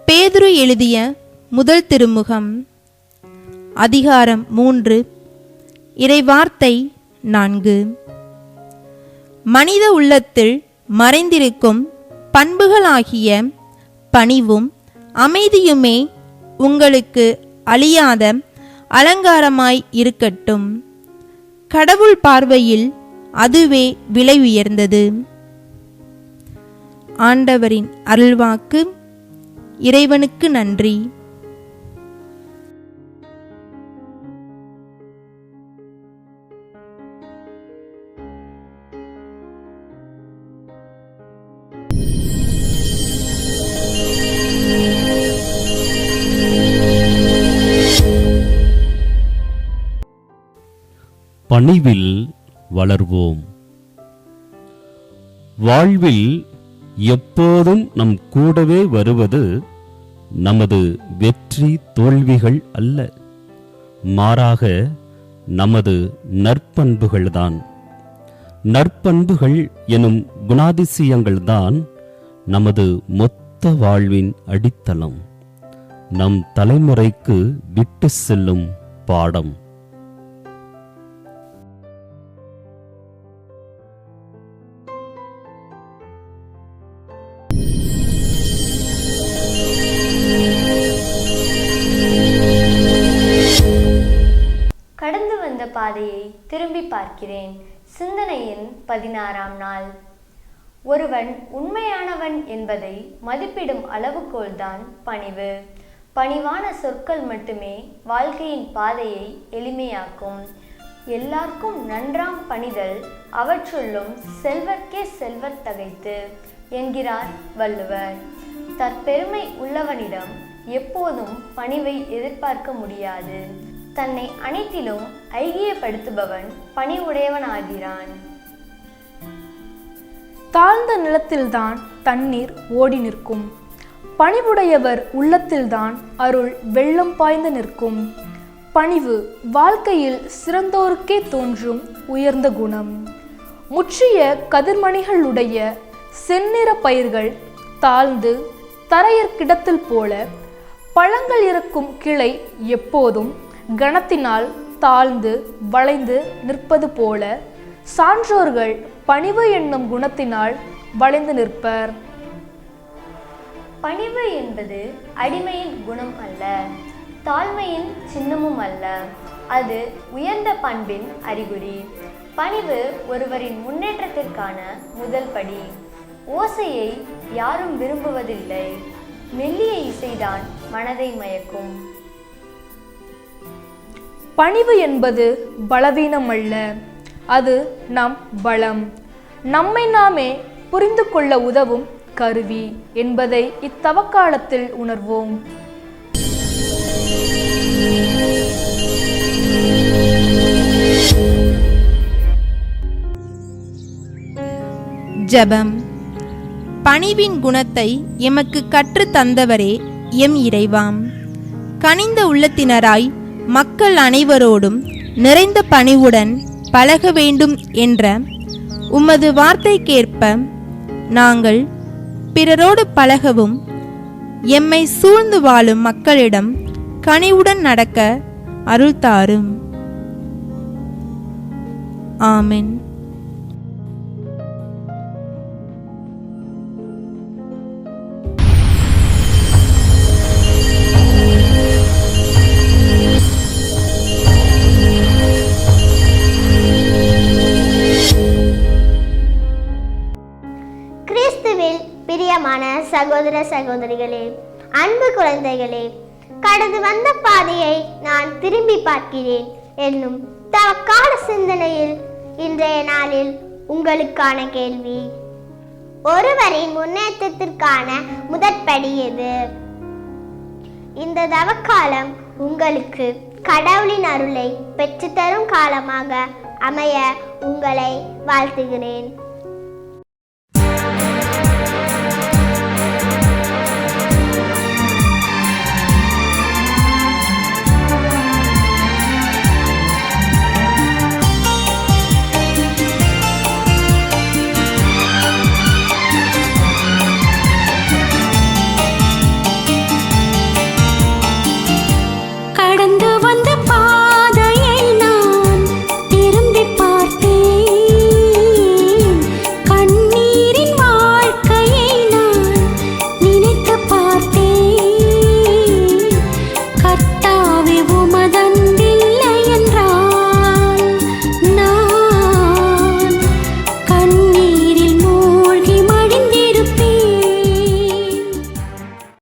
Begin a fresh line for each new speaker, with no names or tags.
பேதுரு எழுதிய முதல் திருமுகம் அதிகாரம் 3 இறைவார்த்தை 4. மனித உள்ளத்தில் மறைந்திருக்கும் பண்புகளாகிய பணிவும் அமைதியுமே உங்களுக்கு அழியாத அலங்காரமாய் இருக்கட்டும். கடவுள் பார்வையில் அதுவே விலை உயர்ந்தது. ஆண்டவரின் அருள்வாக்கு. இறைவனுக்கு நன்றி.
பணிவில் வளர்வோம். வாழ்வில் எப்போதும் நம் கூடவே வருவது நமது வெற்றி தோல்விகள் அல்ல, மாறாக நமது நற்பண்புகள்தான். நற்பண்புகள் எனும் குணாதிசயங்கள்தான் நமது மொத்த வாழ்வின் அடித்தளம், நம் தலைமுறைக்கு விட்டு செல்லும் பாடம்.
கடந்து வந்த பாதையை திரும்பி பார்க்கிறேன். சிந்தனையின் 16ஆம் நாள். ஒருவன் உண்மையானவன் என்பதை மதிப்பிடும் அளவுகோல்தான் பணிவு. பணிவான சொற்கள் மட்டுமே வாழ்க்கையின் பாதையை எளிமையாக்கும். எல்லாருக்கும் நன்றாம் பணிதல் அவற்றுள்ளும் செல்வர்க்கே செல்வத் தகைத்து என்கிறார் வள்ளுவர். தற்பெருமை உள்ளவனிடம் எப்போதும் பணிவை எதிர்பார்க்க முடியாது. தன்னை அனைத்திலும் ஐக்கியப்படுத்துபவன் பணிவுடையவனாகிறான்.
தாழ்ந்த நிலத்தில்தான் தண்ணீர் ஓடி நிற்கும். பணிவுடையவர் உள்ளத்தில்தான் அருள் வெள்ளம் பாய்ந்து நிற்கும். பணிவு வாழ்க்கையில் சிறந்தோருக்கே தோன்றும் உயர்ந்த குணம். முற்றிய கதிர்மணிகளுடைய செந்நிற பயிர்கள் தாழ்ந்து தரையற்கிடத்தில் போல, பழங்கள் இருக்கும் கிளை எப்போதும் கணத்தினால் தாழ்ந்து வளைந்து நிற்பது போல, சான்றோர்கள் பணிவு என்னும் குணத்தினால் வளைந்து நிற்பர்.
பணிவு என்பது அடிமையின் குணம் அல்ல, தாழ்மையின் சின்னமும் அல்ல. அது உயர்ந்த பண்பின் அறிகுறி. பணிவு ஒருவரின் முன்னேற்றத்திற்கான முதல் படி. ஓசையை யாரும் விரும்புவதில்லை, மெல்லிய இசைதான் மனதை மயக்கும்.
பணிவு என்பது பலவீனம் அல்ல, அது நம் பலம். நம்மை நாமே புரிந்து கொள்ள உதவும் கருவி என்பதை இத்தவக்காலத்தில் உணர்வோம்.
ஜெபம். பணிவின் குணத்தை எமக்கு கற்று தந்தவரே எம் இறைவாம். கனிந்த உள்ளத்தினராய் மக்கள் அனைவரோடும் நிறைந்த பணிவுடன் பழக வேண்டும் என்ற உமது வார்த்தைக்கேற்ப நாங்கள் பிறரோடு பழகவும் எம்மை சூழ்ந்து வாழும் மக்களிடம் கனிவுடன் நடக்க அருள் தாரும். ஆமென்.
பிரியமான சகோதர சகோதரிகளே, அன்பு குழந்தைகளே, கடந்து வந்த பாதையை நான் திரும்பி பார்க்கிறேன் என்னும் தவக்கால சிந்தனையில் இன்றைய நாளில் உங்களுக்கான கேள்வி: ஒருவரின் முன்னேற்றத்திற்கான முதற்படி எது? இந்த தவக்காலம் உங்களுக்கு கடவுளின் அருளை பெற்றுத்தரும் காலமாக அமைய உங்களை வாழ்த்துகிறேன்.